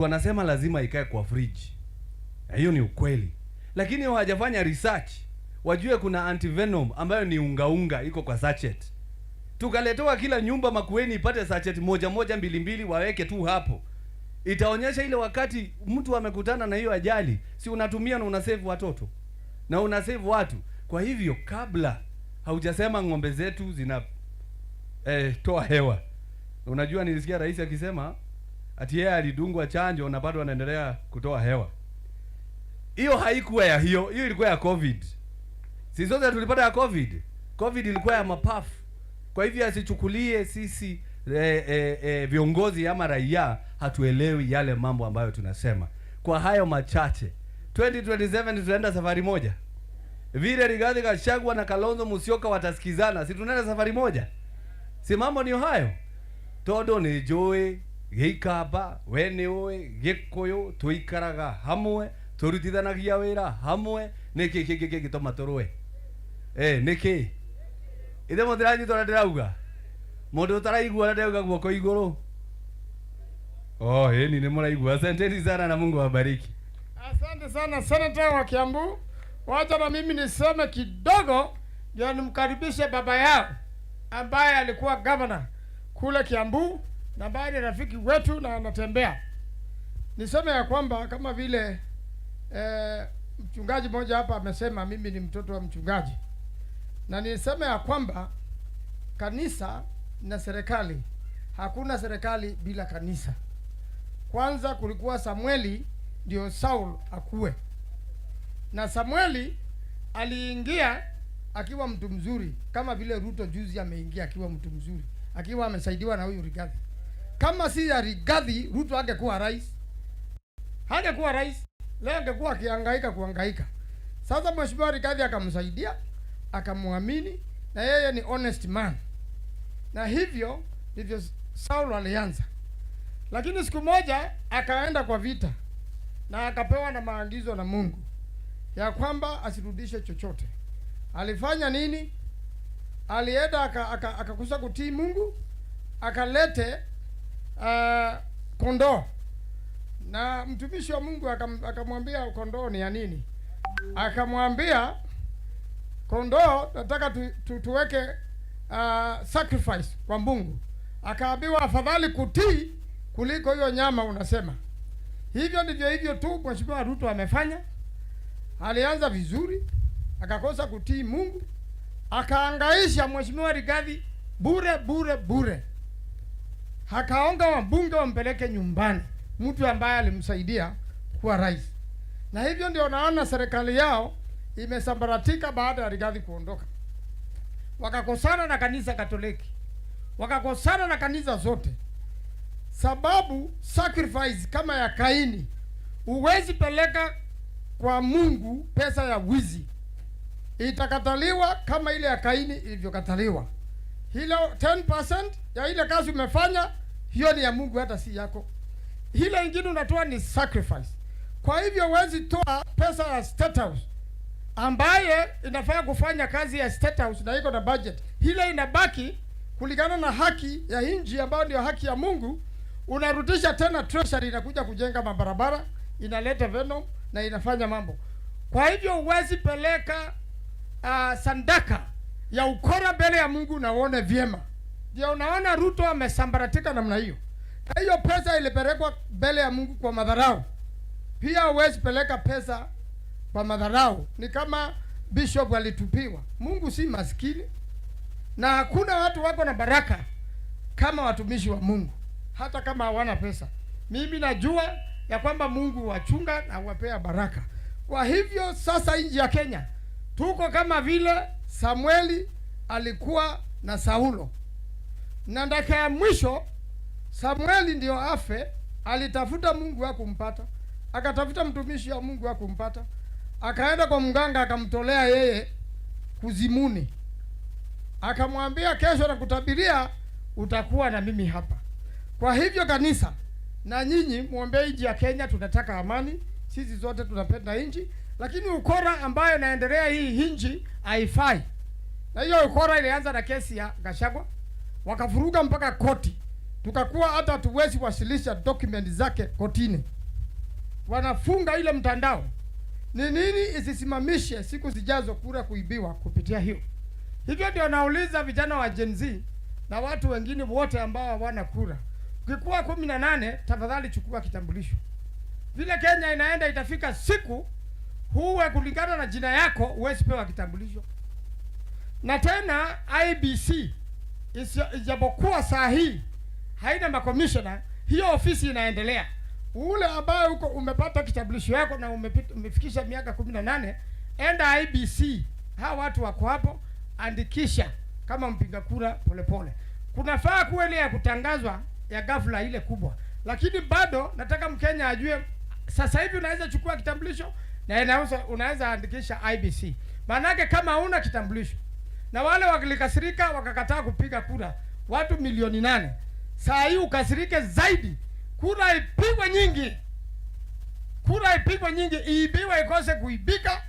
Wanasema lazima ikae kwa fridge. Hiyo ni ukweli. Lakini hawajafanya research. Wajue kuna antivenom ambayo ni unga iko kwa sachet. Tukaletewa kila nyumba Makueni ipate sachet moja mbili waweke tu hapo. Itaonyesha ile wakati mtu amekutana na hiyo ajali, si unatumia na unasave watoto. Na unasave watu. Kwa hivyo kabla haujasema ng'ombe zetu zina toa hewa. Unajua nilisikia rais akisema ati yeye alidungwa chanjo na bado anaendelea kutoa hewa. Hiyo haikuwa ya hiyo ilikuwa ya COVID. Sisi sote tulipata ya COVID. COVID ilikuwa ya mapafu. Kwa hivyo asichukulie sisi viongozi ama raia hatuelewi yale mambo ambayo tunasema. Kwa hayo machache, 2027 tutaenda safari moja. Vile Rigathi Gachagua na Kalonzo Musyoka watasikizana, si tunaenda safari moja? Si mambo ni hayo. Todo ni joe gikaba wene oe gikoyo tuikaraga hamwe turutithanagia wira hamwe niki gitoma turwe niki ithe muthiranyi tora ndirauga mundu utaraigua ndauga guoko iguru ni muraigua. Asanteni sana na Mungu awabariki. Asante sana Senator wa Kiambu. Wacha na mimi niseme kidogo ndio nimkaribishe baba yao ambaye alikuwa governor kule Kiambu na ambaye ni rafiki wetu na anatembea. Niseme ya kwamba kama vile mchungaji mmoja hapa amesema mimi ni mtoto wa mchungaji. Na niseme ya kwamba kanisa na serikali, hakuna serikali bila kanisa. Kwanza kulikuwa Samueli ndio Saul akue. Na Samueli aliingia akiwa mtu mzuri kama vile Ruto juzi ameingia akiwa mtu mzuri, akiwa amesaidiwa na huyu Rigathi. Kama si ya Rigathi, Ruto hangekuwa rais. Hangekuwa rais. Leo angekuwa kuhangaika. Sasa Mheshimiwa Rigathi akamsaidia, akamwamini na yeye ni honest man. Na hivyo ndivyo Saul alianza. Lakini siku moja akaenda kwa vita na akapewa na maagizo na Mungu ya kwamba asirudishe chochote. Alifanya nini? Alienda akakusa kutii Mungu, akalete kondoo. Na mtumishi wa Mungu akamwambia kondoo ni ya nini? Akamwambia kondoo nataka tuweke sacrifice kwa Mungu. Akaambiwa afadhali kutii kuliko hiyo nyama unasema. Hivyo ndivyo hivyo tu Mheshimiwa Ruto amefanya. Alianza vizuri, akakosa kutii Mungu, akaangaisha Mheshimiwa Rigathi bure. Hakaonga wabunge wampeleke nyumbani, mtu ambaye alimsaidia kuwa rais. Na hivyo ndio naona serikali yao imesambaratika baada ya Rigathi kuondoka. Wakakosana na kanisa Katoliki. Wakakosana na kanisa zote. Sababu sacrifice kama ya Kaini huwezi peleka kwa Mungu pesa ya wizi. Itakataliwa kama ile ya Kaini ilivyokataliwa. Hilo 10% ya ile kazi umefanya, hiyo ni ya Mungu hata si yako. Hile ingine unatoa ni sacrifice. Kwa hivyo huwezi toa pesa ya State House ambaye inafaa kufanya kazi ya State House na iko na budget. Hile inabaki kulingana na haki ya nchi ambayo ndio haki ya Mungu, unarudisha tena treasury inakuja kujenga mabarabara, inaleta venom na inafanya mambo. Kwa hivyo huwezi peleka sandaka ya ukora mbele ya Mungu na uone vyema. Ndio unaona Ruto amesambaratika namna hiyo. Na hiyo pesa ilipelekwa mbele ya Mungu kwa madharau. Pia huwezi peleka pesa kwa madharau. Ni kama bishop alitupiwa. Mungu si maskini. Na hakuna watu wako na baraka kama watumishi wa Mungu, hata kama hawana pesa. Mimi najua ya kwamba Mungu wachunga na wapea baraka. Kwa hivyo sasa nchi ya Kenya tuko kama vile Samueli alikuwa na Saulo. Na dakika ya mwisho Samueli ndio afe, alitafuta Mungu hakumpata. Akatafuta mtumishi wa Mungu hakumpata. Akaenda kwa mganga akamtolea yeye kuzimuni. Akamwambia kesho nakutabiria utakuwa na mimi hapa. Kwa hivyo kanisa na nyinyi muombe nchi ya Kenya, tunataka amani. Sisi zote tunapenda nchi, lakini ukora ambayo inaendelea hii nchi haifai. Na hiyo ukora ilianza na kesi ya Gachagua, wakafuruga mpaka koti. tukakuwa hata tuwezi wasilisha document zake kotini, wanafunga ile mtandao. Ni nini isisimamishe siku zijazo kura kuibiwa kupitia hiyo? Hivyo ndio nauliza vijana wa Gen Z na watu wengine wote ambao hawana kura, ukikuwa 18 tafadhali chukua kitambulisho. Vile Kenya inaenda, itafika siku huwe kulingana na jina yako uwezi pewa kitambulisho. Na tena IBC ijapokuwa saa hii haina makomishona, hiyo ofisi inaendelea. Ule ambaye huko umepata kitambulisho yako na umefikisha miaka 18, enda IBC, hawa watu wako hapo, andikisha kama mpiga kura polepole. Kunafaa kuwa ile ya kutangazwa ya ghafla ile kubwa, lakini bado nataka Mkenya ajue sasa hivi unaweza chukua kitambulisho na unaweza andikisha IBC. Maanake kama huna kitambulisho na wale wakilikasirika wakakataa kupiga kura watu milioni 8, saa hii ukasirike zaidi, kura ipigwe nyingi, kura ipigwe nyingi, iibiwe ikose kuibika,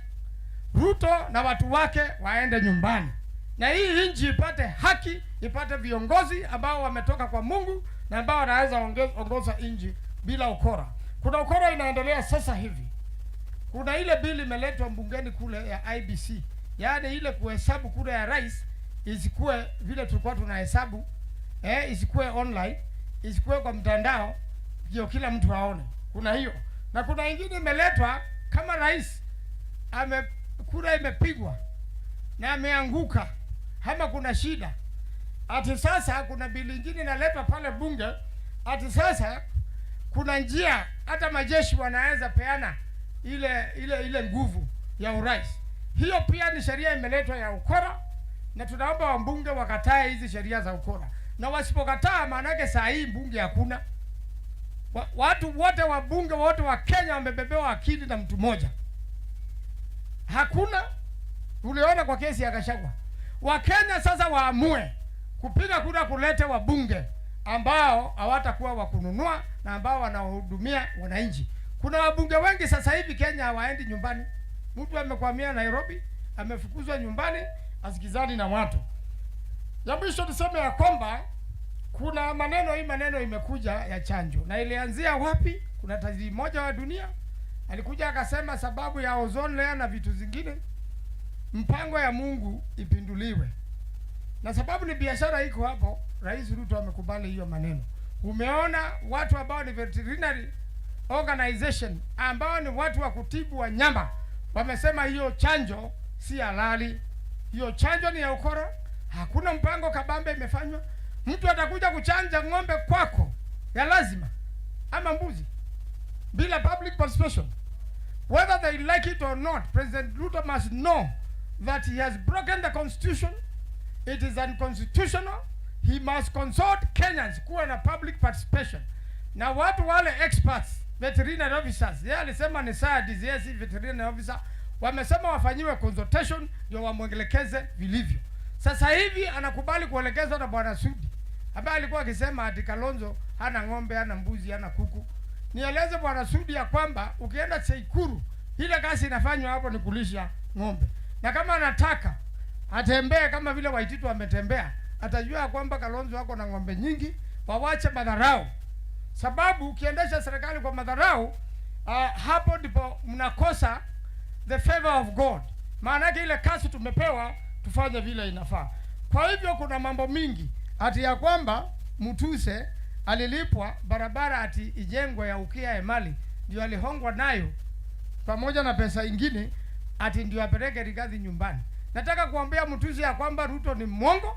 Ruto na watu wake waende nyumbani, na hii nchi ipate haki, ipate viongozi ambao wametoka kwa Mungu na ambao wanaweza ongoza nchi bila ukora. Kuna ukora inaendelea sasa hivi. Kuna ile bili imeletwa bungeni kule ya IBC, yaani ile kuhesabu kura ya rais isikuwe vile tulikuwa tunahesabu, isikuwe online, isikuwe kwa mtandao ndio kila mtu aone. Kuna hiyo. Na kuna ingine imeletwa kama rais kura imepigwa na ameanguka, ama kuna shida, ati sasa kuna bili ingine inaletwa pale bunge, ati sasa kuna njia hata majeshi wanaweza peana ile nguvu ya urais. Hiyo pia ni sheria imeletwa ya ukora, na tunaomba wabunge wakatae hizi sheria za ukora. Na wasipokataa, maanake saa hii bunge hakuna. Watu wote wabunge wote wa Kenya wamebebewa akili na mtu mmoja. Hakuna. Uliona kwa kesi ya Gachagua. Wakenya sasa waamue kupiga kura kulete wabunge ambao hawatakuwa wa kununua na ambao wanahudumia wananchi. Kuna wabunge wengi sasa hivi Kenya hawaendi nyumbani. Mtu amekwamia Nairobi, amefukuzwa nyumbani, asikizani na watu. Ya mwisho tuseme ya kwamba kuna maneno imekuja ya chanjo. Na ilianzia wapi? Kuna tajiri mmoja wa dunia alikuja akasema sababu ya ozone layer na vitu zingine, mpango ya Mungu ipinduliwe. Na sababu ni biashara iko hapo, Rais Ruto amekubali hiyo maneno. Umeona watu ambao ni veterinary organization ambao ni watu wa kutibu wanyama wamesema hiyo chanjo si halali. Hiyo chanjo ni ya ukora. Hakuna mpango kabambe imefanywa. Mtu atakuja kuchanja ng'ombe kwako ya lazima ama mbuzi bila public participation. Whether they like it or not, President Ruto must know that he has broken the constitution. It is unconstitutional. He must consult Kenyans kuwa na public participation. Na watu wale experts, veterinary officers, yeye alisema ni saa DCS veterinary officer, wamesema wafanyiwe consultation ndio wamwelekeze vilivyo. Sasa hivi anakubali kuelekezwa na Bwana Sudi, ambaye alikuwa akisema ati Kalonzo hana ng'ombe, hana mbuzi, hana kuku. Nieleze Bwana Sudi ya kwamba ukienda Seikuru, ile kazi inafanywa hapo ni kulisha ng'ombe. Na kama anataka atembee kama vile Waititu ametembea, atajua kwamba Kalonzo wako na ng'ombe nyingi. Wawache madharau. Sababu ukiendesha serikali kwa madharau, hapo ndipo mnakosa the favor of God. Maana yake ile kazi tumepewa tufanye vile inafaa. Kwa hivyo kuna mambo mingi ati ya kwamba Mutuse alilipwa barabara ati ijengwe ya Ukia Emali, ndio alihongwa nayo pamoja na pesa ingine ati ndio apeleke Rigathi nyumbani. Nataka kuambia Mutuse ya kwamba Ruto ni mwongo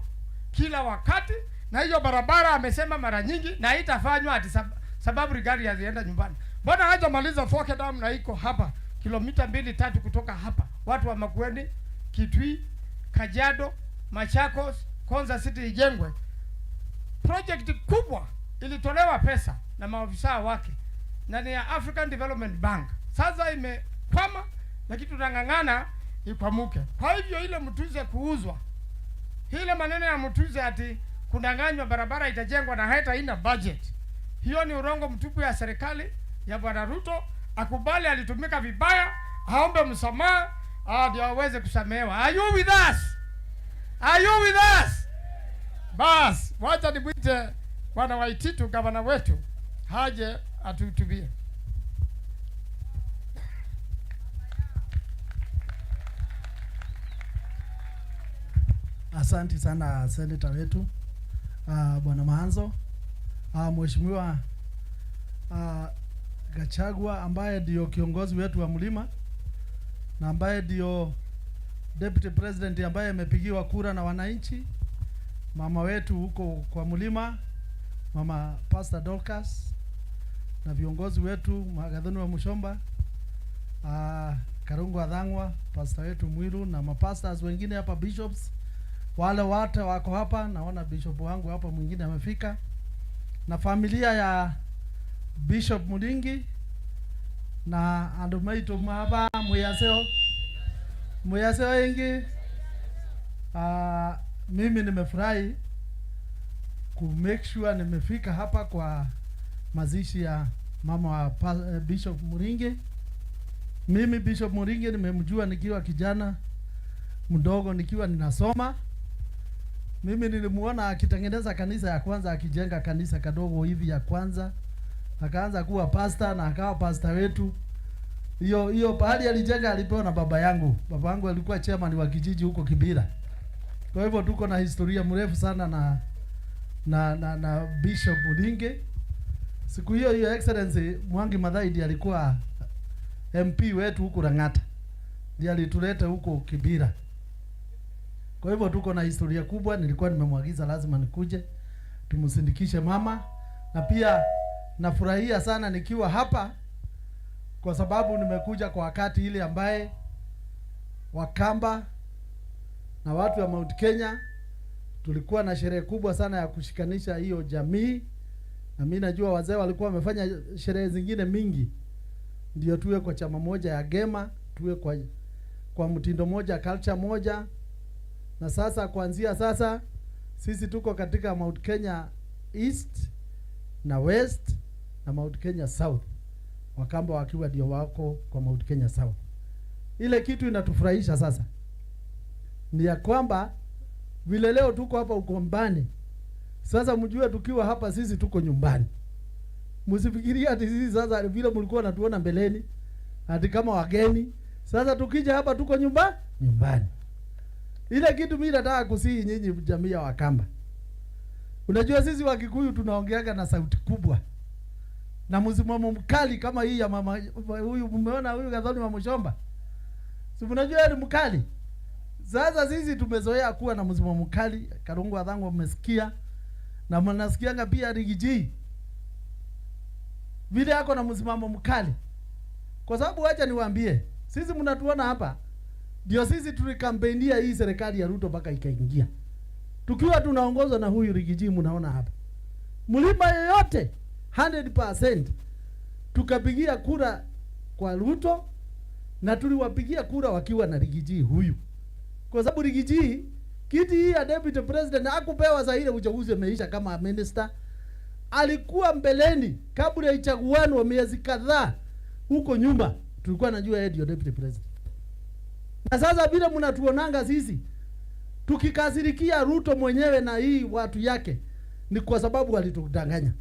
kila wakati, na hiyo barabara amesema mara nyingi na itafanywa ati sababu Rigathi hazienda nyumbani. Mbona haja maliza Foke Dam na iko hapa kilomita 2-3 kutoka hapa. Watu wa Makueni, Kitui, Kajiado, Machakos, Konza City ijengwe. Project kubwa ilitolewa pesa na maofisa wake na ni ya African Development Bank. Sasa imekwama na kitu tunang'ang'ana ikwamuke. Kwa hivyo ile Mutuse kuuzwa, ile maneno ya Mutuse ati kundanganywa barabara itajengwa na hata ina budget, hiyo ni urongo mtupu ya serikali ya Bwana Ruto. Akubali alitumika vibaya, aombe msamaha ndio aweze kusamehewa. Are you with us? Are you with us? Bas, wacha nimwite Bwana Waititu, gavana wetu, haje atuhutubie. Asante sana seneta wetu Bwana Maanzo, Mheshimiwa Gachagua ambaye ndio kiongozi wetu wa Mlima na ambaye ndio deputy president ambaye amepigiwa kura na wananchi, mama wetu huko kwa Mlima, Mama Pastor Dorcas, na viongozi wetu Magathoni wa Mushomba, Karungu Athang'wa, pastor wetu Mwiru na mapastors wengine hapa, bishops wale wote wako hapa. Naona bishop wangu hapa mwingine amefika, na familia ya Bishop Muringi na andumaito hapa muyaseo wengi. Mimi nimefurahi ku make sure nimefika hapa kwa mazishi ya mama wa Bishop Muringi. Mimi Bishop Muringi nimemjua nikiwa kijana mdogo, nikiwa ninasoma. Mimi nilimuona akitengeneza kanisa ya kwanza, akijenga kanisa kadogo hivi ya kwanza, akaanza kuwa pastor na akawa pastor wetu. Hiyo pahali alijenga alipewa na baba yangu. Baba yangu alikuwa chairman wa kijiji huko Kibira. Kwa hivyo tuko na historia mrefu sana na Bishop Muringi. Siku hiyo Excellency Mwangi Maathai ndiye alikuwa MP wetu huko Lang'ata. Ndiye alituleta huko Kibira. Kwa hivyo tuko na historia kubwa. Nilikuwa nimemwagiza lazima nikuje tumsindikishe mama, na pia nafurahia sana nikiwa hapa kwa sababu nimekuja kwa wakati ile ambaye Wakamba na watu wa Mount Kenya tulikuwa na sherehe kubwa sana ya kushikanisha hiyo jamii, na mimi najua wazee walikuwa wamefanya sherehe zingine mingi ndio tuwe kwa chama moja ya Gema, tuwe kwa mtindo moja, culture moja. Na sasa kuanzia sasa sisi tuko katika Mount Kenya East na West na Mount Kenya South, Wakamba wakiwa ndio wako kwa Mount Kenya South. Ile kitu inatufurahisha sasa ni ya kwamba vile leo tuko hapa Ukombani, sasa mjue tukiwa hapa sisi tuko nyumbani. Msifikirie ati sisi sasa vile mlikuwa natuona mbeleni ati kama wageni. Sasa tukija hapa tuko nyumbani. Ile kitu mimi nataka kusihi nyinyi jamii ya Wakamba. Unajua sisi Wakikuyu tunaongeaga na sauti kubwa na msimamo mkali kama hii ya mama huyu. Mmeona huyu Gathoni wa Mushomba, si unajua ni mkali. Sasa sisi tumezoea kuwa na msimamo mkali. Karungu Athang'wa mmesikia, na mnasikianga pia Rigiji vile yako na msimamo mkali. Kwa sababu acha niwaambie, sisi mnatuona hapa ndio sisi tulikampenia hii serikali ya Ruto mpaka ikaingia. Tukiwa tunaongozwa na huyu Rigiji mnaona hapa. Mlima yoyote 100% tukapigia kura kwa Ruto, na tuliwapigia kura wakiwa na Rigiji huyu. Kwa sababu Rigiji kiti hii ya deputy president hakupewa za ile uchaguzi umeisha kama minister. Alikuwa mbeleni kabla ichaguano wa miezi kadhaa huko nyuma. Tulikuwa najua yeye ndio deputy president. Na sasa bila mnatuonanga sisi tukikasirikia Ruto mwenyewe na hii watu yake, ni kwa sababu alitudanganya.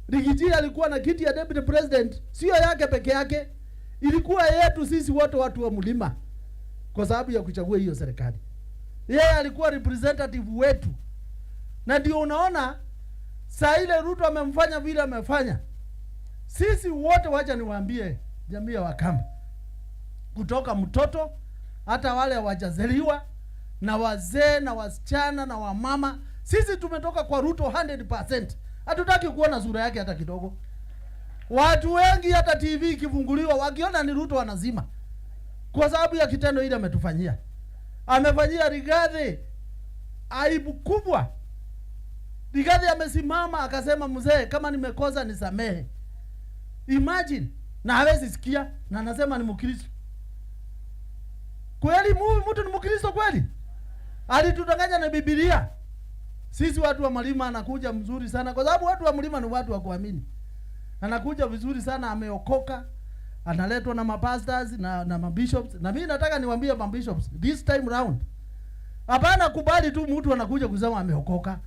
Rigiji alikuwa na kiti ya deputy president, sio yake peke yake, ilikuwa yetu sisi wote watu wa Mlima, kwa sababu ya kuchagua hiyo serikali. Yeye alikuwa representative wetu. Na ndio unaona saa ile Ruto amemfanya vile amefanya. Sisi wote wacha niwaambie jamii ya Wakamba, kutoka mtoto hata wale hawajazaliwa na wazee na wasichana na wamama, sisi tumetoka kwa Ruto 100%. Hatutaki kuona sura yake hata kidogo. Watu wengi hata TV ikifunguliwa wakiona ni Ruto wanazima, kwa sababu ya kitendo ile ametufanyia. Amefanyia Rigathi aibu kubwa. Rigathi amesimama akasema, mzee kama nimekosa nisamehe. Imagine, na hawezi sikia na anasema ni Mkristo. Kweli mtu ni Mkristo kweli? Alitudanganya na Biblia. Sisi watu wa Mlima anakuja mzuri sana, kwa sababu watu wa Mlima ni watu wa kuamini. Anakuja vizuri sana, ameokoka, analetwa na mapastors na mabishops. Na mimi nataka niwaambie mabishops this time round, hapana kubali tu mtu anakuja kusema ameokoka.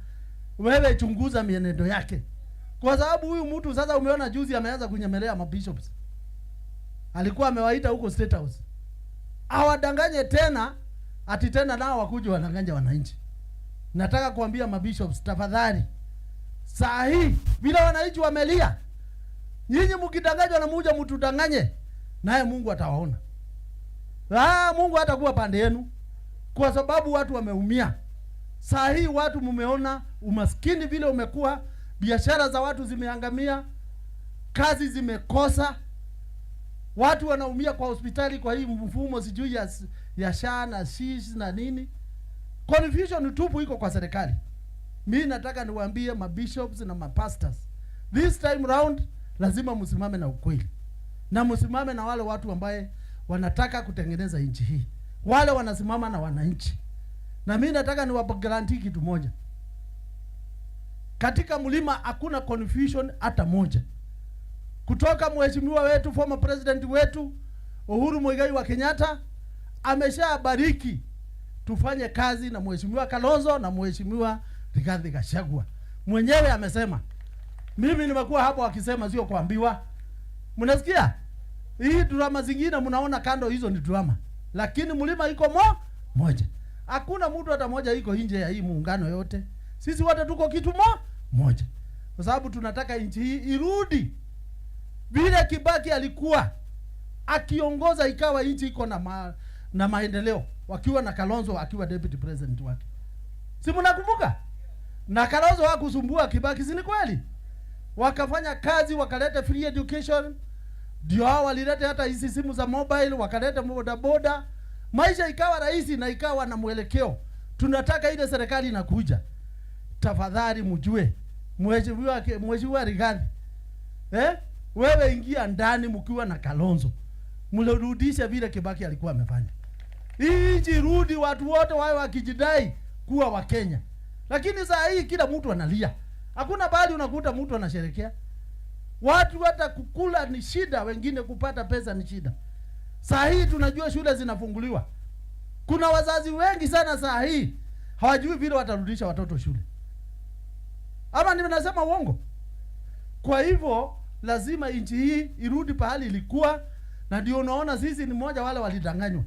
wewe chunguza mienendo yake, kwa sababu huyu mtu sasa, umeona juzi ameanza kunyemelea mabishops. Alikuwa amewaita huko State House awadanganye tena, ati tena nao wakuje wananganya wananchi. Nataka kuambia mabishops, tafadhali, saa hii bila wananchi wamelia, nyinyi mkidanganywa na mmoja mtudanganye, naye Mungu atawaona. Mungu hatakuwa pande yenu, kwa sababu watu wameumia. Saa hii watu mumeona umaskini vile umekuwa, biashara za watu zimeangamia, kazi zimekosa, watu wanaumia kwa hospitali kwa hii mfumo sijui ya SHA na SHIS na nini. Confusion tupu iko kwa serikali. Mimi nataka niwaambie mabishops na mapastors, this time round lazima msimame na ukweli, na msimame na wale watu ambaye wanataka kutengeneza nchi hii, wale wanasimama na wananchi. Na mimi nataka niwaguarantee kitu moja, katika mlima hakuna confusion hata moja. Kutoka mheshimiwa wetu, former president wetu Uhuru Muigai wa Kenyatta ameshabariki tufanye kazi na mheshimiwa Kalonzo na mheshimiwa Rigathi Gachagua. Mwenyewe amesema, mimi nimekuwa hapo akisema, sio kuambiwa. Mnasikia? Hii drama zingine mnaona kando, hizo ni drama. Lakini mlima iko moja. Hakuna mtu hata moja iko nje ya hii muungano yote. Sisi wote tuko kitu moja. Kwa sababu tunataka nchi hii irudi vile Kibaki alikuwa akiongoza, ikawa nchi iko na maendeleo, wakiwa na Kalonzo akiwa deputy president wake. Si mnakumbuka? Na Kalonzo hakusumbua Kibaki, si ni kweli? Wakafanya kazi, wakaleta free education, ndio hao walileta hata hizi simu za mobile, wakaleta boda. Maisha ikawa rahisi na ikawa na mwelekeo. Tunataka ile serikali inakuja, tafadhali mjue mheshimiwa Rigathi, wewe ingia ndani mkiwa na Kalonzo, mrudishe vile Kibaki alikuwa amefanya. Hii nchi rudi, watu wote wao wakijidai kuwa wa Kenya. Lakini saa hii kila mtu analia. Hakuna bali unakuta mtu anasherekea. Watu hata kukula ni shida, wengine kupata pesa ni shida. Saa hii tunajua shule zinafunguliwa. Kuna wazazi wengi sana saa hii hawajui vile watarudisha watoto shule. Ama ninasema uongo? Kwa hivyo lazima nchi hii irudi pahali ilikuwa, na ndio unaona sisi ni mmoja wale walidanganywa.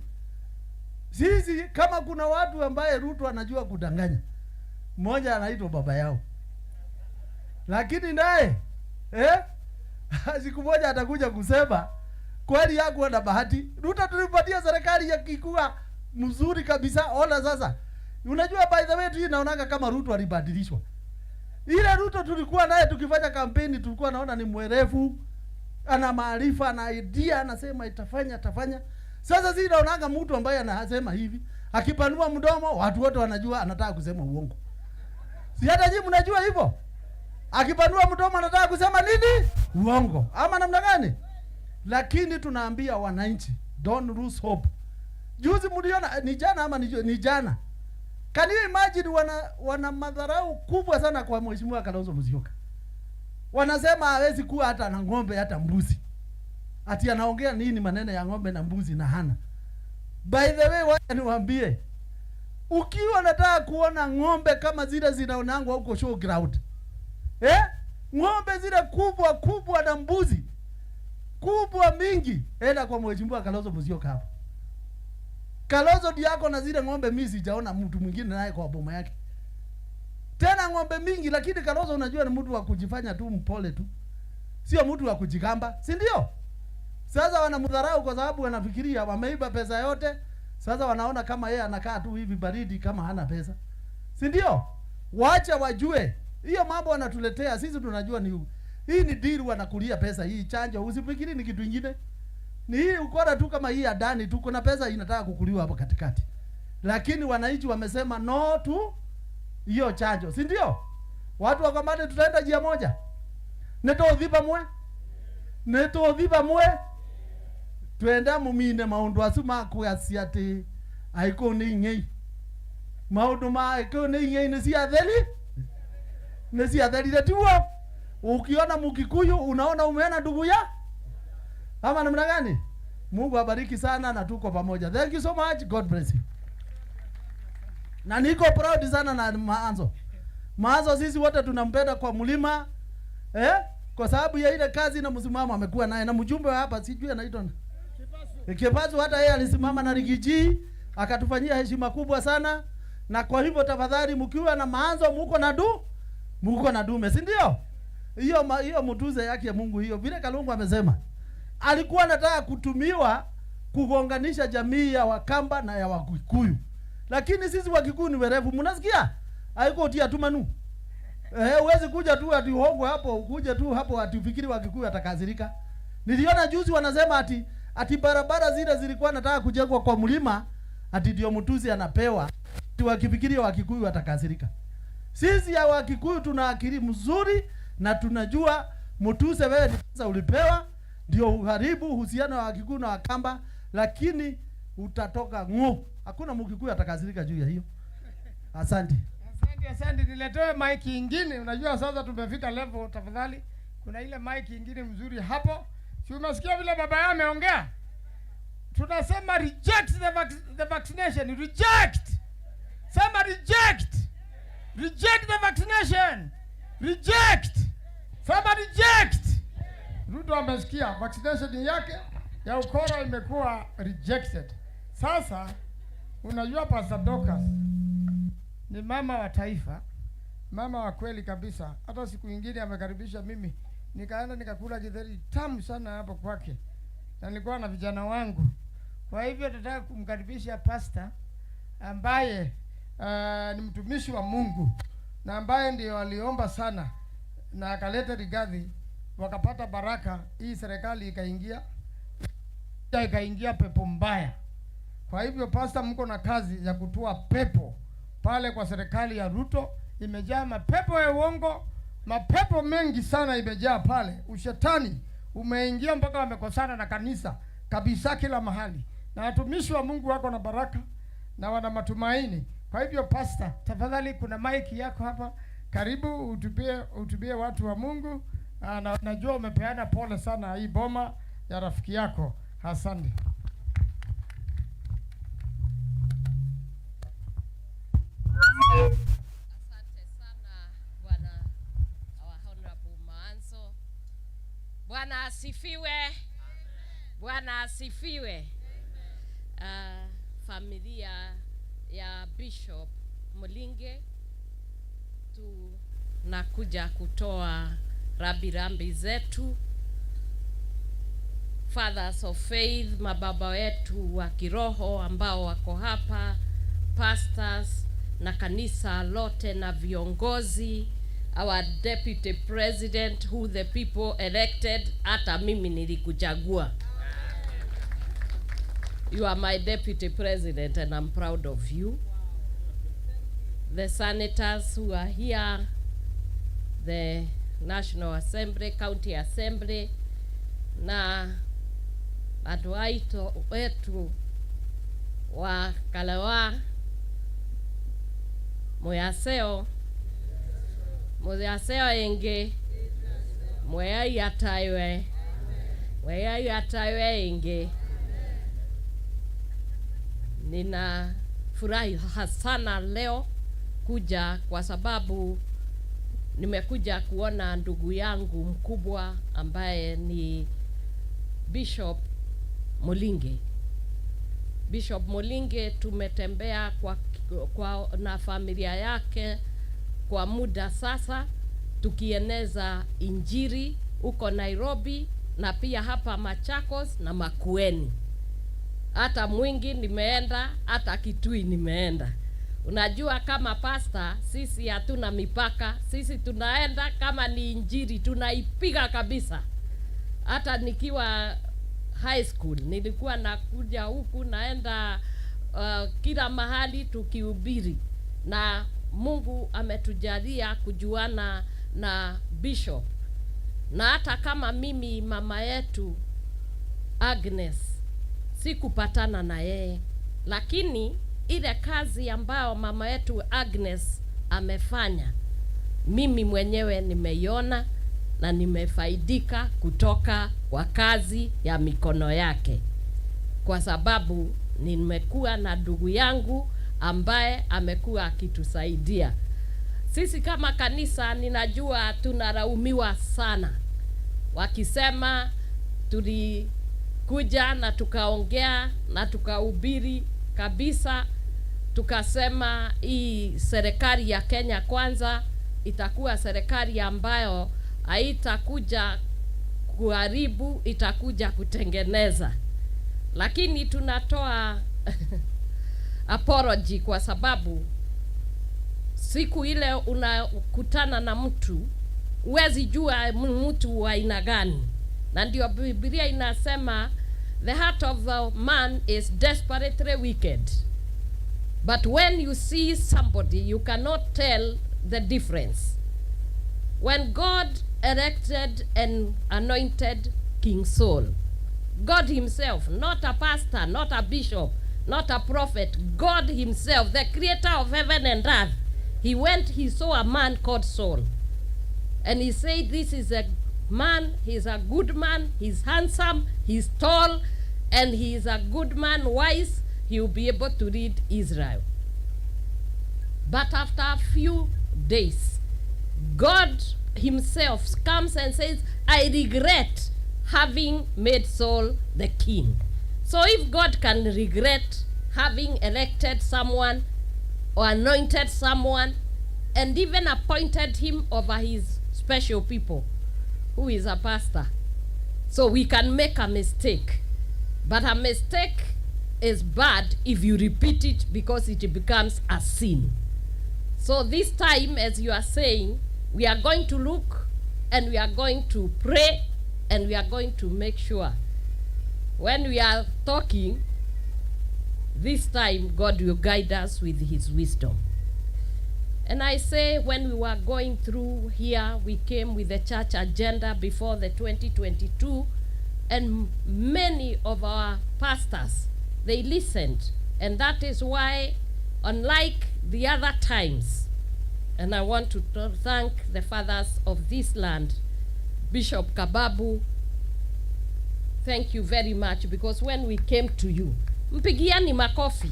Sisi kama kuna watu ambaye Ruto anajua kudanganya, mmoja anaitwa baba yao. Lakini naye siku moja atakuja kusema kweli yako na bahati. Ruto tulipatia serikali ya kikua mzuri kabisa. Ona sasa. Unajua by the way tu naonaga kama Ruto alibadilishwa. Ile Ruto tulikuwa naye tukifanya kampeni tulikuwa naona ni mwerevu, ana maarifa, ana idea, anasema atafanya. Sasa sisi naonaga mtu ambaye anasema hivi, akipanua mdomo watu wote wanajua anataka kusema uongo. Si hata nyinyi mnajua hivyo? Akipanua mdomo anataka kusema nini? Uongo. Ama namna gani? Lakini tunaambia wananchi, don't lose hope. Juzi mliona ni jana ama ni jana. Can you imagine wana madharau kubwa sana kwa mheshimiwa Kalonzo Musyoka. Wanasema hawezi kuwa hata na ng'ombe hata mbuzi. Ati anaongea nini maneno ya ng'ombe na mbuzi na hana. By the way, wacha niwaambie, ukiwa nataka kuona ng'ombe kama zile zinaonangwa huko showground, ng'ombe zile kubwa na mbuzi kubwa mingi, enda kwa mheshimiwa Kalonzo Musyoka hapo. Kalonzo diako na zile ng'ombe mimi sijaona mtu mwingine naye kwa boma yake. Tena ng'ombe mingi, lakini Kalonzo unajua ni mtu wa kujifanya tu mpole tu. Sio mtu wa kujigamba, si ndio? Sasa wanamdharau kwa sababu wanafikiria wameiba pesa yote. Sasa wanaona kama yeye anakaa tu hivi baridi kama hana pesa. Si ndio? Waacha wajue. Hiyo mambo wanatuletea sisi tunajua ni hii ni deal, wanakulia pesa hii chanjo. Usifikiri ni kitu kingine. Ni hii ukora tu kama hii adani tu, kuna pesa inataka kukuliwa hapo katikati. Lakini wananchi wamesema no tu hiyo chanjo, si ndio? Watu wakamate tutaenda njia moja. Neto odhiba mwe. Tuenda mumine maundu asuma kuasiate aiko ni ngei. Maundu ma aiko ni ngei ni siatheli. Ni siatheli letuo. Ukiona Mkikuyu unaona umeona ndugu ya? Ama namna gani? Mungu abariki sana na tuko pamoja. Thank you so much. God bless you. Na niko proud sana na maanzo. Maanzo sisi wote tunampenda kwa mlima kwa sababu ya ile kazi na msimamo amekuwa naye, na mjumbe hapa sijui anaitwa Kipasu, hata yeye alisimama na Rigiji akatufanyia heshima kubwa sana. Na kwa hivyo tafadhali, mkiwa na Maanzo muko na dume, si ndio? Hiyo mtuze yake ya Mungu hiyo, vile Kalungu amesema alikuwa anataka kutumiwa kugonganisha jamii ya Wakamba na ya Wakikuyu, lakini sisi Wakikuyu ni werevu, mnasikia? Haiko utia tu manu. Uwezi kuja tu ati hongo hapo, kuja tu hapo ati ufikiri Wakikuyu atakazirika. Niliona juzi wanasema ati barabara zile zilikuwa nataka kujengwa kwa mlima, ati ndio mtuzi anapewa, ati wakifikiri Wakikuyu atakazirika. Sisi ya Wakikuyu tuna akili mzuri na tunajua mtuze wewe ni pesa ulipewa ndio uharibu uhusiano wa Wakikuyu na Wakamba, lakini utatoka hakuna Mkikuyu atakazirika juu ya hiyo. Asante. Asante, niletoe mic nyingine. Unajua sasa tumefika level, tafadhali. Kuna ile mic nyingine mzuri hapo. Si umesikia vile baba yao ameongea? Tunasema reject the vaccination. Reject. Sema reject. Reject the vaccination. Reject. Sema reject. Ruto amesikia vaccination yake ya ukora imekuwa rejected. Sasa unajua Pastor Dorcas ni mama wa taifa, mama wa kweli kabisa. Hata siku nyingine amekaribisha mimi, nikaenda nikakula githeri tamu sana hapo kwake, na nilikuwa na vijana wangu. Kwa hivyo nataka kumkaribisha pastor ambaye ni mtumishi wa Mungu na ambaye ndio aliomba sana na akaleta Rigathi, wakapata baraka. Hii serikali ikaingia pepo mbaya. Kwa hivyo pastor, mko na kazi ya kutoa pepo pale kwa serikali ya Ruto. Imejaa mapepo ya uongo, mapepo mengi sana imejaa pale. Ushetani umeingia mpaka wamekosana na kanisa kabisa kila mahali, na watumishi wa Mungu wako na baraka na wana matumaini. Kwa hivyo pastor, tafadhali, kuna mic yako hapa, karibu utubie watu wa Mungu. Na najua umepeana pole sana hii boma ya rafiki yako. Asante. Asante sana Bwana, our honorable Maanzo. Bwana asifiwe. Bwana asifiwe. Familia ya Bishop Mulinge tunakuja kutoa rambirambi zetu. Fathers of faith, mababa wetu wa kiroho ambao wako hapa, pastors na kanisa lote na viongozi, our deputy president who the people elected, hata mimi nilikuchagua. You are my deputy president and I'm proud of you. The senators who are here, the National Assembly, County Assembly, na adwaito wetu wa Kalawa, Moyaseo enge, Moyai ataiwe enge. Nina furahi sana leo kuja kwa sababu nimekuja kuona ndugu yangu mkubwa ambaye ni Bishop Mulinge. Bishop Mulinge tumetembea kwa na familia yake kwa muda sasa, tukieneza injili huko Nairobi na pia hapa Machakos na Makueni. Hata Mwingi nimeenda, hata Kitui nimeenda. Unajua kama pastor sisi hatuna mipaka, sisi tunaenda kama ni injili tunaipiga kabisa. Hata nikiwa high school nilikuwa nakuja huku naenda kila mahali tukihubiri, na Mungu ametujalia kujuana na Bishop. Na hata kama mimi mama yetu Agnes sikupatana na yeye, lakini ile kazi ambayo mama yetu Agnes amefanya mimi mwenyewe nimeiona na nimefaidika kutoka kwa kazi ya mikono yake, kwa sababu nimekuwa na ndugu yangu ambaye amekuwa akitusaidia. Sisi kama kanisa ninajua tunalaumiwa sana, wakisema tulikuja na tukaongea na tukahubiri kabisa, tukasema hii serikali ya Kenya Kwanza itakuwa serikali ambayo haitakuja kuharibu, itakuja kutengeneza. Lakini tunatoa apology kwa sababu siku ile unakutana na mtu huwezi jua mtu wa aina gani, na ndio Biblia inasema the heart of the man is desperately wicked, but when you see somebody you cannot tell the difference. When God elected and anointed King Saul, God himself, not a pastor, not a bishop, not a prophet, God himself, the creator of heaven and earth, he saw a man called Saul, and he said, this is a man, he's a good man, he's handsome, he's tall, and he is a good man, wise, he will be able to lead Israel. But after a few days, God himself comes and says, I regret having made Saul the king. So if God can regret having elected someone or anointed someone and even appointed him over his special people, who is a pastor, so we can make a mistake. But a mistake is bad if you repeat it, because it becomes a sin. So this time, as you are saying, we are going to look and we are going to pray and we are going to make sure when we are talking, this time God will guide us with his wisdom. And I say, when we were going through here, we came with the church agenda before the 2022, and many of our pastors, they listened. And that is why, unlike the other times, and I want to thank the fathers of this land, Bishop Kababu, thank you very much, because when we came to you, mpigiani makofi.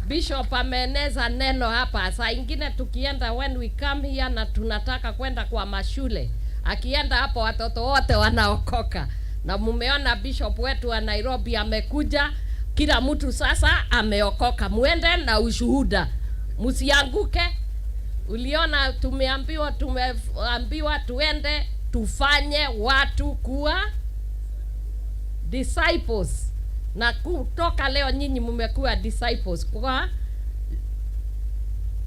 Bishop ameeneza neno hapa. Saa ingine tukienda, when we come here na tunataka kwenda kwa mashule, akienda hapo watoto wote wanaokoka. Na mumeona bishop wetu wa Nairobi amekuja, kila mtu sasa ameokoka. Muende na ushuhuda, musianguke. Uliona tumeambiwa tuende tufanye watu kuwa disciples, na kutoka leo nyinyi mmekuwa disciples kwa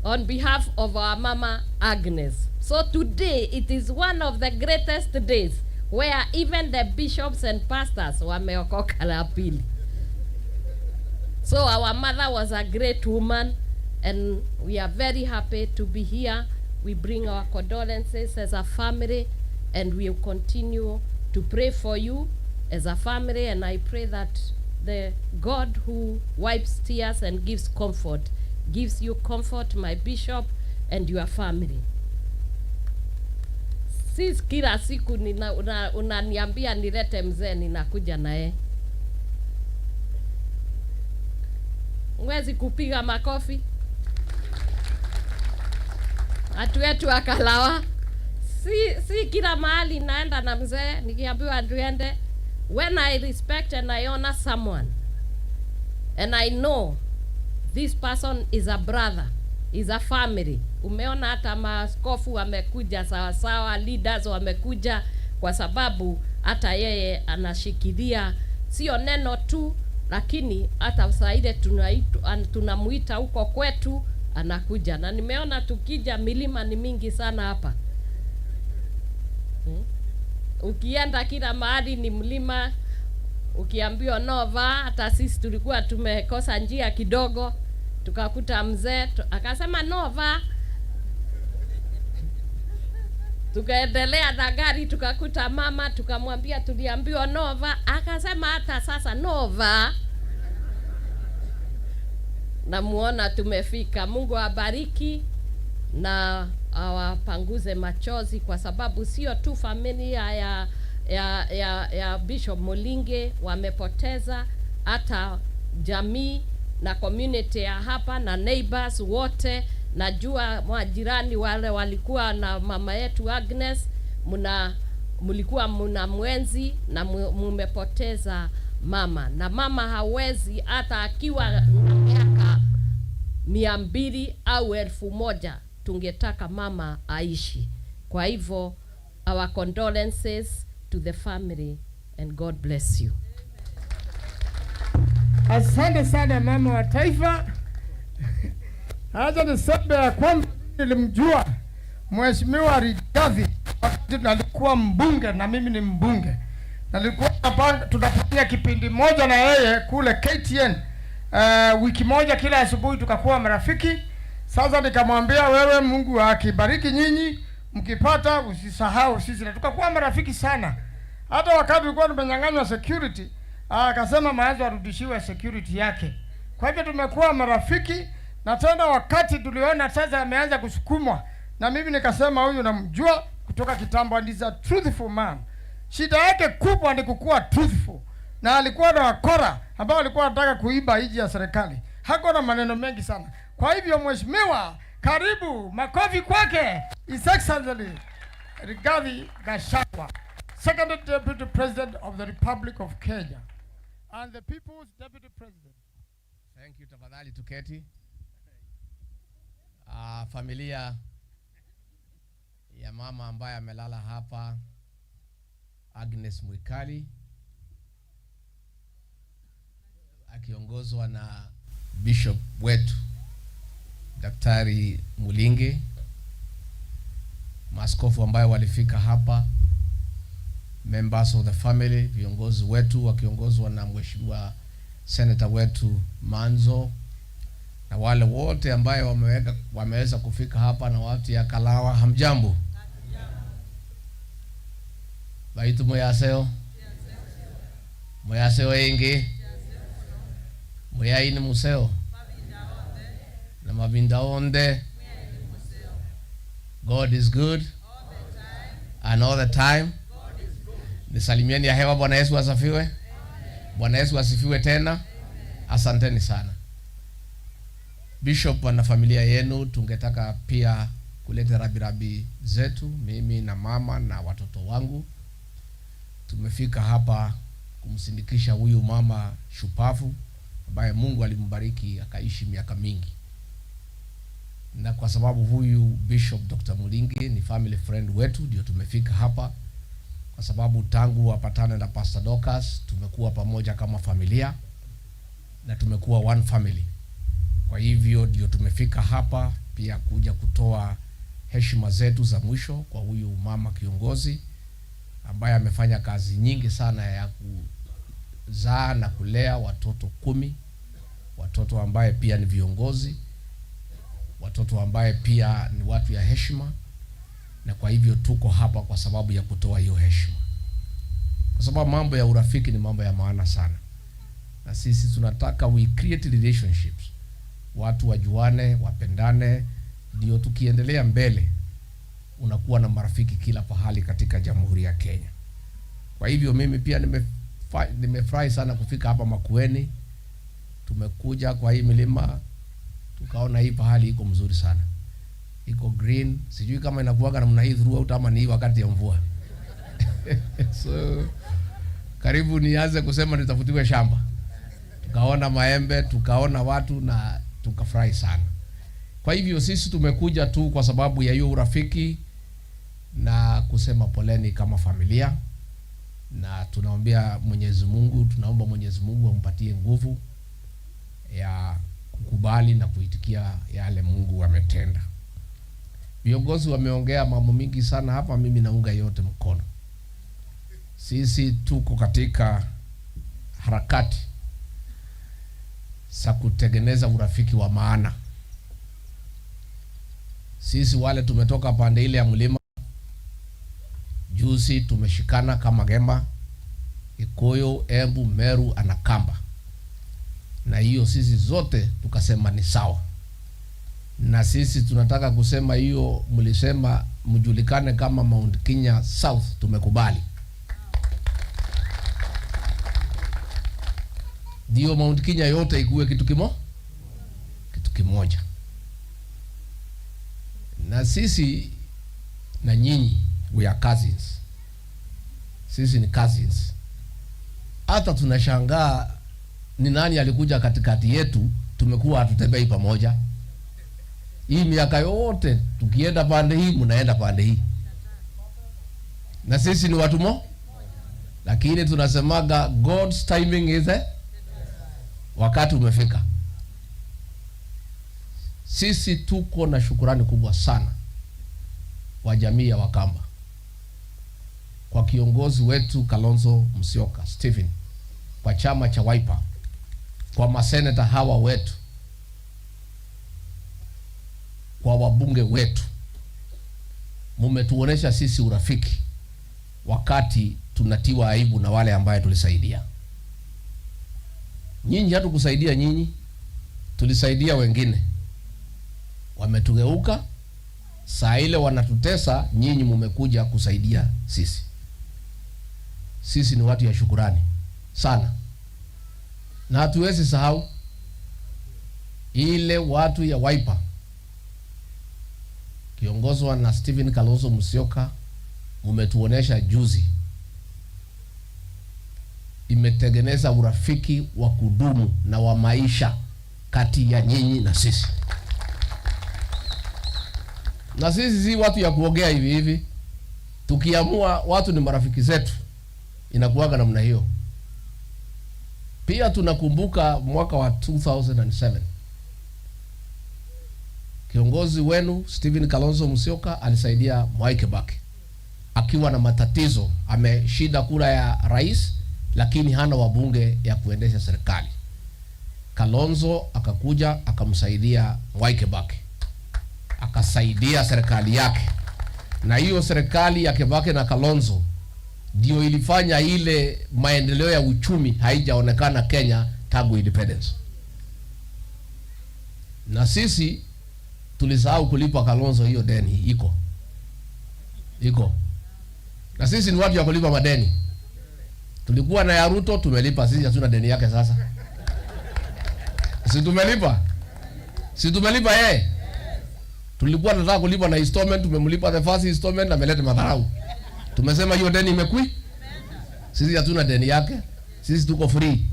on behalf of our mama Agnes. So today it is one of the greatest days where even the bishops and pastors wameokoka la pili. So our mother was a great woman and we are very happy to be here. We bring our condolences as a family and we will continue to pray for you as a family, and I pray that the God who wipes tears and gives comfort, gives you comfort, my bishop, and your family. Sis kila siku unaniambia nilete mzee, ninakuja naye. Mwezi kupiga makofi. Watu wetu wakalawa. Si kila mahali naenda na mzee, nikiambiwa tuende. When I respect and I honor someone, and I know this person is a brother, is a family. Umeona hata maaskofu wamekuja sawa sawa, leaders wamekuja, kwa sababu hata yeye anashikilia sio neno tu, lakini hata saide tunamuita huko kwetu anakuja. Na nimeona tukija, milima ni mingi sana hapa. Ukienda kila mahali ni mlima. Ukiambiwa Nova, hata sisi tulikuwa tumekosa njia kidogo, tukakuta mzee akasema Nova, tukaendelea na gari tukakuta mama, tukamwambia tuliambiwa Nova, akasema hata sasa Nova. Na muona tumefika. Mungu abariki na awapanguze machozi, kwa sababu sio tu familia ya Bishop Mulinge wamepoteza, hata jamii na community ya hapa na neighbors wote Najua majirani wale walikuwa na mama yetu Agnes, mlikuwa mna mwenzi na mmepoteza mama, na mama hawezi hata akiwa na miaka 200 au 1000 tungetaka mama aishi. Kwa hivyo our condolences to the family and God bless you. Asante sana mama wa taifa. Haja niseme ya kwamba nilimjua Mheshimiwa Rigathi wakati nalikuwa mbunge, na mimi ni mbunge. Nalikuwa tunafanya kipindi moja na yeye kule KTN. Wiki moja kila asubuhi tukakuwa marafiki. Sasa nikamwambia, wewe Mungu akibariki nyinyi, mkipata usisahau sisi, na tukakuwa marafiki sana. Hata wakati tulikuwa tumenyang'anywa security, akasema Maanzo arudishiwe security yake. Kwa hivyo tumekuwa marafiki, na tena wakati tuliona sasa ameanza kusukumwa, na mimi nikasema huyu namjua kutoka kitambo, and is a truthful man. Shida yake kubwa ni kukuwa truthful, na alikuwa na wakora ambao alikuwa anataka kuiba hiji ya serikali. Hakuwa na maneno mengi sana. Kwa hivyo mheshimiwa, karibu, makofi kwake. His Excellency Rigathi Gachagua, Second Deputy President of the Republic of Kenya and the People's Deputy President. Thank you. Tafadhali tuketi. Familia ya mama ambaye amelala hapa, Agnes Mwikali, akiongozwa na Bishop wetu Daktari Mulinge, maaskofu ambayo walifika hapa, members of the family, viongozi wetu wakiongozwa na mheshimiwa senator wetu Manzo, na wale wote ambayo wameweza kufika hapa, na watu ya Kalawa. Hamjambo? Baitu moyaseo? Moyaseo ingi? Moyaini museo? Na mabinda onde? God is good and all the time. Nisalimieni ya hewa. Bwana Yesu asifiwe. Bwana Yesu asifiwe tena. Asanteni sana. Bishop na familia yenu, tungetaka pia kuleta rabirabi zetu. Mimi na mama na watoto wangu tumefika hapa kumsindikisha huyu mama shupavu ambaye Mungu alimbariki akaishi miaka mingi. Na kwa sababu huyu Bishop Dr. Mulingi ni family friend wetu, ndio tumefika hapa, kwa sababu tangu wapatane na Pastor Dorcas tumekuwa pamoja kama familia na tumekuwa one family. Kwa hivyo ndio tumefika hapa pia kuja kutoa heshima zetu za mwisho kwa huyu mama kiongozi ambaye amefanya kazi nyingi sana ya kuzaa na kulea watoto 10, watoto ambaye pia ni viongozi, watoto ambaye pia ni watu ya heshima. Na kwa hivyo tuko hapa kwa sababu ya kutoa hiyo heshima, kwa sababu mambo ya urafiki ni mambo ya maana sana, na sisi tunataka we create relationships, watu wajuane, wapendane, ndio tukiendelea mbele unakuwa na marafiki kila pahali katika Jamhuri ya Kenya. Kwa hivyo mimi pia nimefurahi sana kufika hapa Makueni. Tumekuja kwa hii milima, tukaona hii pahali iko mzuri sana, iko green. Sijui kama inakuwaga namna hii throughout ama ni wakati ya mvua. So karibu nianze kusema nitafutiwe shamba. Tukaona maembe, tukaona watu na tukafurahi sana. Kwa hivyo sisi tumekuja tu kwa sababu ya hiyo urafiki na kusema poleni kama familia, na tunaomba Mwenyezi Mungu ampatie nguvu ya kukubali na kuitikia yale Mungu ametenda. Viongozi wameongea mambo mingi sana hapa, mimi naunga yote mkono. Sisi tuko katika harakati za kutengeneza urafiki wa maana. Sisi wale tumetoka pande ile ya mlima, juzi tumeshikana kama Gemba, Ikoyo, Embu, Meru, Anakamba. Na hiyo sisi zote tukasema ni sawa. Na sisi tunataka kusema hiyo mlisema mjulikane kama Mount Kenya South, tumekubali. Ndio Mount Kenya yote ikuwe kitu kimoja. Na sisi na nyinyi we are cousins. Sisi ni cousins. Hata tunashangaa ni nani alikuja katikati yetu, tumekuwa hatutembei pamoja. Hii miaka yote tukienda pande hii mnaenda pande hii. Na sisi ni watu mo. Lakini tunasemaga God's timing is wakati umefika. Sisi tuko na shukurani kubwa sana wa jamii ya Wakamba kwa kiongozi wetu Kalonzo Musyoka Stephen, kwa chama cha Wiper, kwa maseneta hawa wetu, kwa wabunge wetu. Mumetuonesha sisi urafiki wakati tunatiwa aibu na wale ambaye tulisaidia. Nyinyi hatukusaidia nyinyi, tulisaidia wengine. Wametugeuka, saa ile wanatutesa, nyinyi mumekuja kusaidia sisi. Sisi ni watu ya shukurani sana. Na hatuwezi sahau ile watu ya Wiper kiongozwa na Stephen Kalonzo Musyoka, mumetuonesha juzi, imetengeneza urafiki wa kudumu na wa maisha kati ya nyinyi na sisi. Na sisi si watu ya kuongea hivi hivi. Tukiamua watu ni marafiki zetu, inakuwaga namna hiyo. Pia tunakumbuka mwaka wa 2007. Kiongozi wenu Stephen Kalonzo Musyoka alisaidia Mwai Kibaki akiwa na matatizo, ameshida kura ya rais lakini hana wabunge ya kuendesha serikali. Kalonzo akakuja akamsaidia Mwai Kibaki, akasaidia serikali yake, na hiyo serikali ya Kibaki na Kalonzo ndio ilifanya ile maendeleo ya uchumi haijaonekana Kenya tangu independence. Na sisi tulisahau kulipa Kalonzo hiyo deni. Iko. Na sisi ni watu ya kulipa madeni. Tulikuwa na ya Ruto, tumelipa. Sisi hatuna deni yake sasa. Si tumelipa yeye. Tulikuwa tunataka kulipa na installment, tumemlipa the first installment na ameleta madharau. Tumesema hiyo deni imekui. Sisi hatuna deni yake. Sisi tuko free.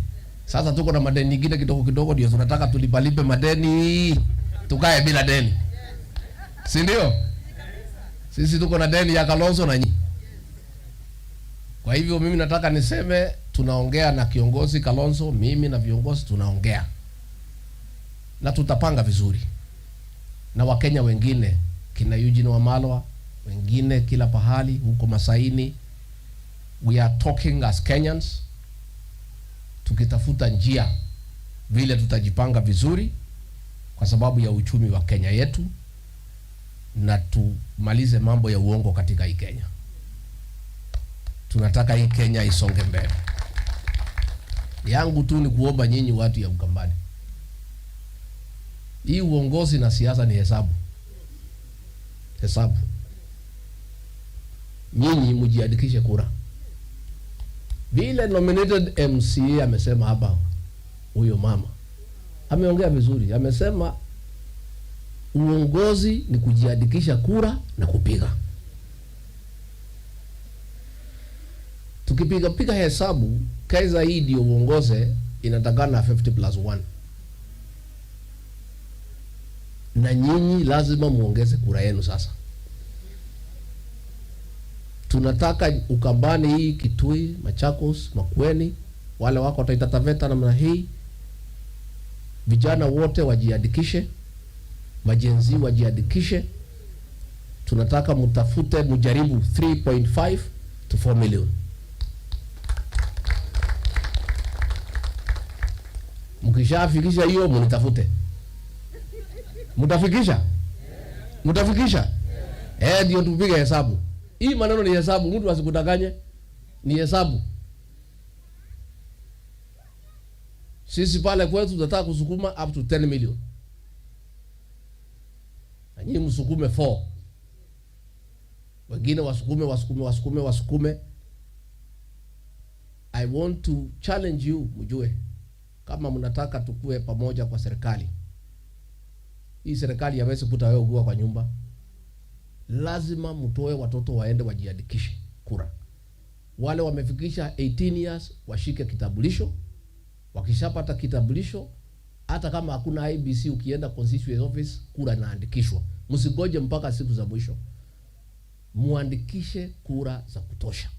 Sasa tuko na madeni nyingine kidogo kidogo, ndio tunataka tulipalipe madeni. Tukae bila deni. Si ndio? Sisi tuko na deni ya Kalonzo na nyinyi. Kwa hivyo mimi nataka niseme, tunaongea na kiongozi Kalonzo, mimi na viongozi tunaongea. Na tutapanga vizuri. Na Wakenya wengine, kina Eugene Wamalwa, wengine kila pahali huko Masaini, we are talking as Kenyans, tukitafuta njia vile tutajipanga vizuri kwa sababu ya uchumi wa Kenya yetu, na tumalize mambo ya uongo katika hii Kenya. Tunataka hii Kenya isonge mbele. Yangu tu ni kuomba nyinyi watu ya Ukambani, hii uongozi na siasa ni hesabu. Nyinyi mjiandikishe kura. Vile nominated MCA amesema hapa, huyo mama ameongea vizuri. Amesema uongozi ni kujiandikisha kura na kupiga. Tukipiga hesabu, Kaiza hii ndio uongoze inatakana 50+1. Na nyinyi lazima muongeze kura yenu sasa. Tunataka Ukambani hii, Kitui, Machakos, Makueni, wale wako Taita Taveta namna hii, vijana wote wajiandikishe, majenzi wajiandikishe. Tunataka mtafute, mujaribu 3.5 to 4 million. Mkishafikisha hiyo mnitafute. Mtafikisha? Ndio tupige hesabu. Hii maneno ni hesabu, mtu asikudanganye. Ni hesabu. Sisi pale kwetu tunataka kusukuma up to 10 million. Na nyinyi msukume 4. Wengine wasukume. I want to challenge you, mjue kama mnataka tukue pamoja kwa serikali. Hii serikali haiwezi kuta wewe ugua kwa nyumba. lazima mtoe watoto waende wajiandikishe kura. Wale wamefikisha 18 years washike kitambulisho. Wakishapata kitambulisho, hata kama hakuna IBC, ukienda constituency office kura inaandikishwa. Msigoje mpaka siku za mwisho. Muandikishe kura za kutosha.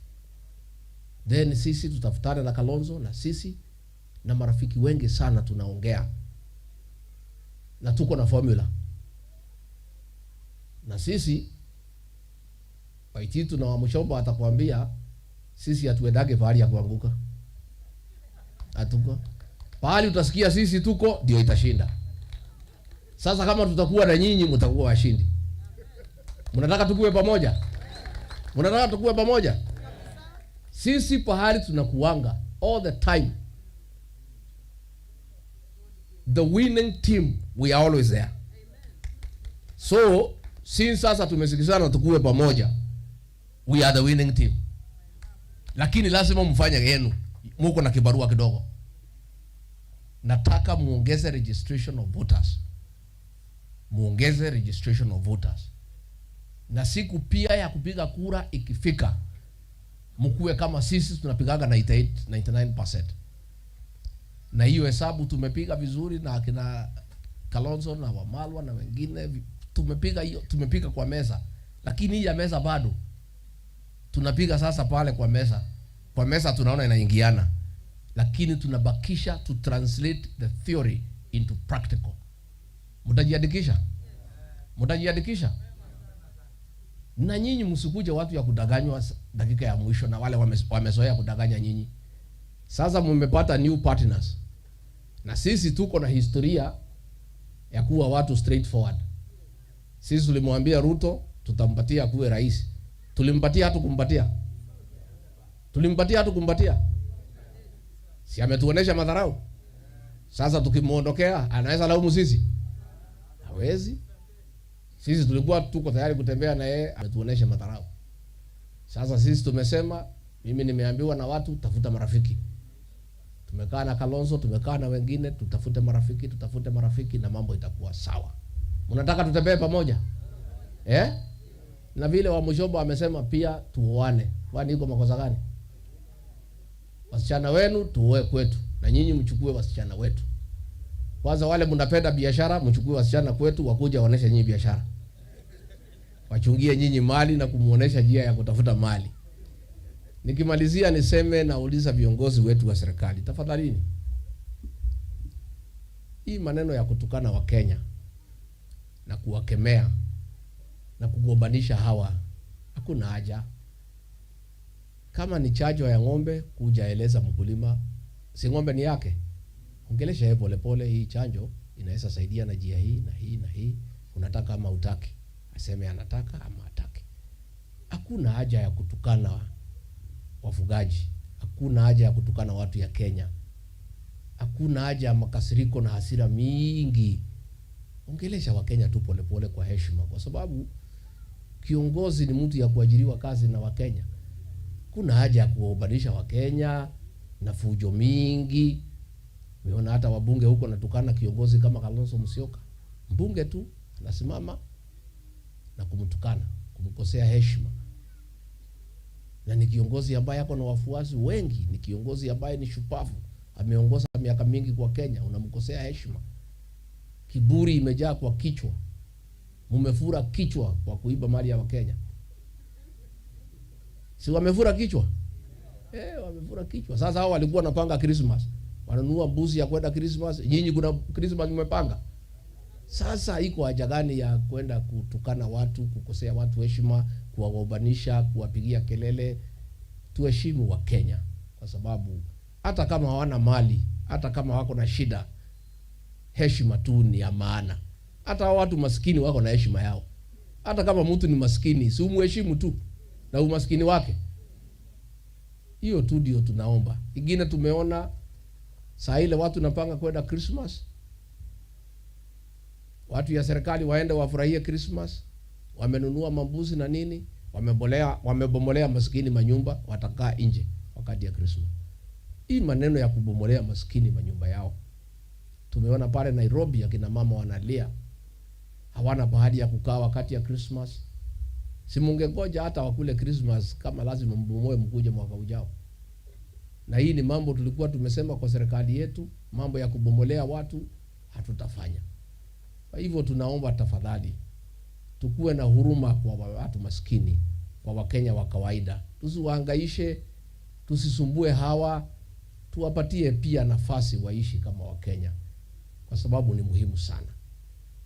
Then sisi tutafutana na Kalonzo, na sisi na marafiki wengi sana tunaongea. Na tuko na formula. Na sisi Waititu na Wamuchomba atakwambia sisi hatuendage pahali ya kuanguka. Hatuko. Pahali utasikia sisi tuko ndio itashinda. Sasa kama tutakuwa na nyinyi mtakuwa washindi. Mnataka tukue pamoja? Mnataka tukue pamoja? Sisi pahali tunakuanga all the time. The winning team, we are always there. So, since sasa tumesikizana tukue pamoja, we are the winning team. Lakini lazima mfanye yenu. Muko na kibarua kidogo. Nataka muongeze registration of voters. Muongeze registration of voters. Na siku pia ya kupiga kura ikifika, mkuwe kama sisi tunapigaga 99%. Na hiyo hesabu tumepiga vizuri na akina Kalonzo na Wamalwa na wengine tumepiga hiyo, tumepiga kwa meza. Lakini hii ya meza bado tunapiga sasa pale kwa meza. Kwa meza tunaona inaingiana. Lakini tunabakisha to translate the theory into practical. Mtajiandikisha? Mtajiandikisha? Na nyinyi msikuje watu ya kudanganywa dakika ya mwisho na wale wamezoea kudanganya nyinyi. Sasa mmepata new partners. Na sisi tuko na historia ya kuwa watu straightforward. Sisi tulimwambia Ruto tutampatia kuwe rais. Tulimpatia hatu kumpatia? Tulimpatia hatu kumpatia? Si ametuonesha madharau? Sasa tukimuondokea anaweza laumu sisi? Hawezi. Sisi tulikuwa tuko tayari kutembea na yeye, ametuonesha madharau. Sasa sisi tumesema, mimi nimeambiwa na watu tafuta marafiki. Tumekaa na Kalonzo, tumekaa na wengine, tutafute marafiki na mambo itakuwa sawa. Mnataka tutembee pamoja? Na vile Wamuchomba amesema pia tuoane. Kwani iko makosa gani? Wasichana wenu tuoe kwetu na nyinyi mchukue wasichana wetu. Kwanza wale mnapenda biashara, mchukue wasichana kwetu wakuja waoneshe nyinyi biashara. Wachungie nyinyi mali na kumuonesha njia ya kutafuta mali. Nikimalizia niseme, nauliza viongozi wetu wa serikali, tafadhalini. Hii maneno ya kutukana wa Kenya na kuwakemea na kugombanisha hawa, hakuna haja. Kama ni chajo ya ng'ombe, kuja eleza mkulima si ng'ombe ni yake. Ongelesha yeye polepole, hii chanjo inaweza saidia na njia hii na hii na hii. Unataka ama utaki? Aseme anataka ama hataki. Hakuna haja ya kutukana wafugaji. Hakuna haja ya kutukana watu ya Kenya. Hakuna haja ya makasiriko na hasira mingi. Ongelesha Wakenya tu polepole kwa heshima, kwa sababu kiongozi ni mtu ya kuajiriwa kazi na Wakenya. Kuna haja ya kuwabanisha Wakenya na fujo mingi. Umeona hata wabunge huko natukana kiongozi kama Kalonzo Musyoka. Mbunge tu anasimama na kumtukana, kumkosea heshima. Na ni kiongozi ambaye yako na wafuasi wengi, ni kiongozi ambaye ni shupavu, ameongoza miaka mingi kwa Kenya, unamkosea heshima. Kiburi imejaa kwa kichwa. Mumefura kichwa kwa kuiba mali ya Wakenya. Si wamefura kichwa? Wamefura kichwa. Sasa hao walikuwa wanapanga Christmas. Wananunua mbuzi ya kwenda Christmas. Nyinyi kuna Christmas mmepanga. Sasa iko haja gani ya kwenda kutukana watu, kukosea watu heshima, kuwagobanisha, kuwapigia kelele? Tuheshimu wa Kenya, kwa sababu hata kama hawana mali, hata kama wako na shida, heshima tu ni ya maana. Hata watu maskini wako na heshima yao. Hata kama mtu ni maskini, si umheshimu tu na umaskini wake. Hiyo tu ndio tunaomba. Ingine tumeona saa ile watu napanga kwenda Christmas. Watu ya serikali waende wafurahie Christmas. Wamenunua mambuzi na nini, wamebomolea maskini manyumba, watakaa nje wakati ya Christmas. Hii maneno ya kubomolea maskini manyumba yao. Tumeona pale Nairobi akina mama wanalia, hawana bahati ya kukaa wakati ya Christmas. Si mungengoja hata wakule Christmas kama lazima mbomoe mkuje mwaka ujao. Na hii ni mambo tulikuwa tumesema kwa serikali yetu, mambo ya kubomolea watu hatutafanya. Kwa hivyo tunaomba tafadhali tukuwe na huruma kwa watu maskini, kwa Wakenya wa kawaida. Tusiwahangaishe, tusisumbue hawa, tuwapatie pia nafasi waishi kama Wakenya, kwa sababu ni muhimu sana.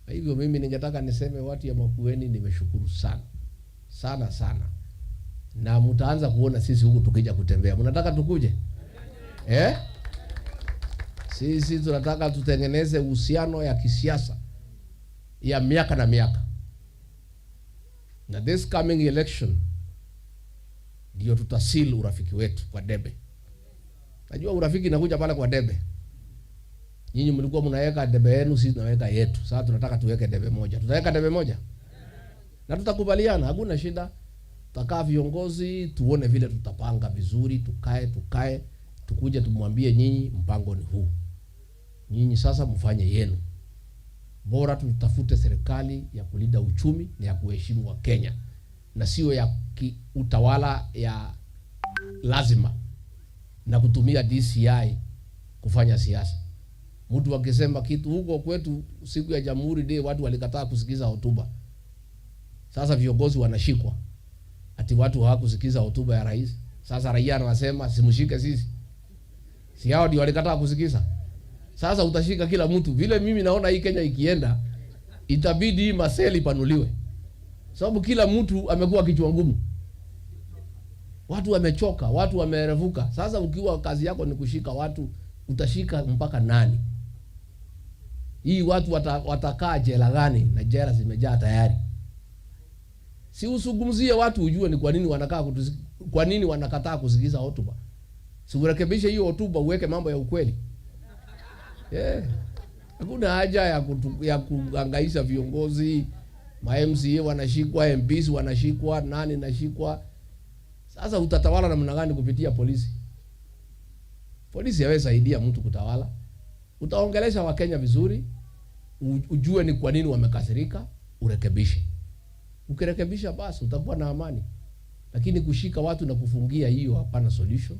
Kwa hivyo mimi ningetaka niseme watu ya Makueni nimeshukuru sana. Sana sana. Na mtaanza kuona sisi huku tukija kutembea. Mnataka tukuje? Sisi tunataka tutengeneze uhusiano ya kisiasa ya miaka na miaka. Na this coming election ndio tutasil urafiki wetu kwa debe. Najua urafiki inakuja pale kwa debe. Nyinyi mlikuwa mnaweka debe yenu, sisi tunaweka yetu. Sasa tunataka tuweke debe moja. Tutaweka debe moja? Na tutakubaliana, hakuna shida. Tutakaa viongozi, tuone vile tutapanga vizuri, tukae, tukuje tumwambie nyinyi mpango ni huu. Nyinyi sasa mfanye yenu. Bora tutafute serikali ya kulinda uchumi na ya kuheshimu Wakenya, na sio ya utawala ya lazima na kutumia DCI kufanya siasa. Mtu akisema kitu huko kwetu siku ya Jamhuri Day watu walikataa kusikiza hotuba. Sasa viongozi wanashikwa ati watu hawakusikiza hotuba ya rais. Sasa raia anasema simshike sisi. Si hao ndio walikataa kusikiza. Sasa utashika kila mtu. Vile mimi naona hii Kenya ikienda itabidi hii maseli panuliwe. Sababu kila mtu amekuwa kichwa ngumu. Watu wamechoka, watu wamerevuka. Sasa ukiwa kazi yako ni kushika watu, utashika mpaka nani? Hii watu watakaa jela gani? Na jela zimejaa tayari. Si usungumzie watu ujue ni kwa nini wanakataa kusikiza hotuba. Si urekebishe hiyo hotuba uweke mambo ya ukweli. Hakuna haja ya kuhangaisha viongozi, ma-MCA wanashikwa, MPs wanashikwa, nani nashikwa. Sasa utatawala namna gani kupitia polisi? Polisi hawezi saidia mtu kutawala. Utaongelesha Wakenya vizuri, ujue ni kwa nini wamekasirika, urekebishe. Ukirekebisha basi utakuwa na amani. Lakini kushika watu na kufungia hiyo hapana solution.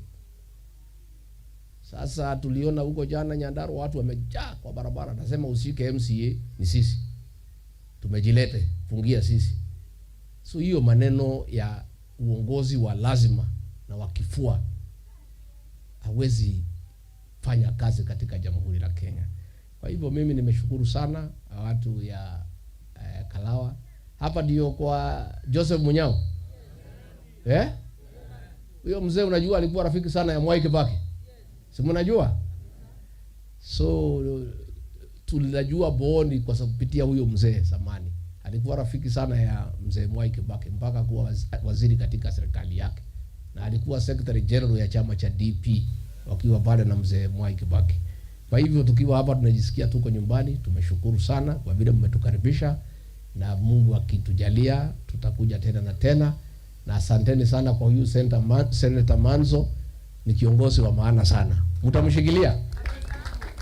Sasa tuliona huko jana Nyandarua watu wamejaa kwa barabara, nasema usike MCA ni sisi. Tumejilete, fungia sisi. So hiyo maneno ya uongozi wa lazima na wakifua hawezi fanya kazi katika Jamhuri la Kenya. Kwa hivyo mimi nimeshukuru sana watu ya Kalawa. Hapa ndio kwa Joseph Munyao. Huyo mzee unajua alikuwa rafiki sana ya Mwai Kibaki. Si mnajua? So tulijua Boni kwa sababu kupitia huyo mzee zamani. Alikuwa rafiki sana ya mzee Mwai Kibaki mpaka kuwa waziri katika serikali yake. Na alikuwa secretary general ya chama cha DP wakiwa pale na mzee Mwai Kibaki. Kwa hivyo tukiwa hapa tunajisikia tuko nyumbani. Tumeshukuru sana kwa vile mmetukaribisha, na Mungu akitujalia tutakuja tena na tena. Na asanteni sana kwa huyu Senator Manzo, ni kiongozi wa maana sana. Mtamshikilia?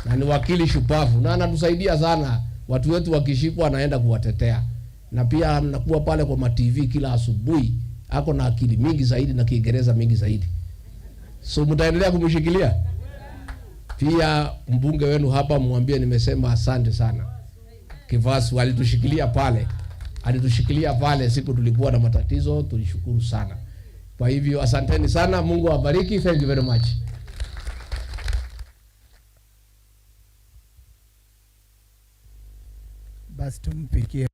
Na ni wakili shupavu na anatusaidia sana. Watu wetu wakishikwa anaenda kuwatetea. Na pia anakuwa pale kwa ma-TV kila asubuhi. Ako na akili mingi zaidi na Kiingereza mingi zaidi. So mtaendelea kumshikilia? Pia mbunge wenu hapa mwambie nimesema asante sana. Kivasu alitushikilia pale. Alitushikilia pale siku tulikuwa na matatizo, tulishukuru sana. Kwa hivyo asanteni sana, Mungu awabariki. Thank you very much. Basi tumpikie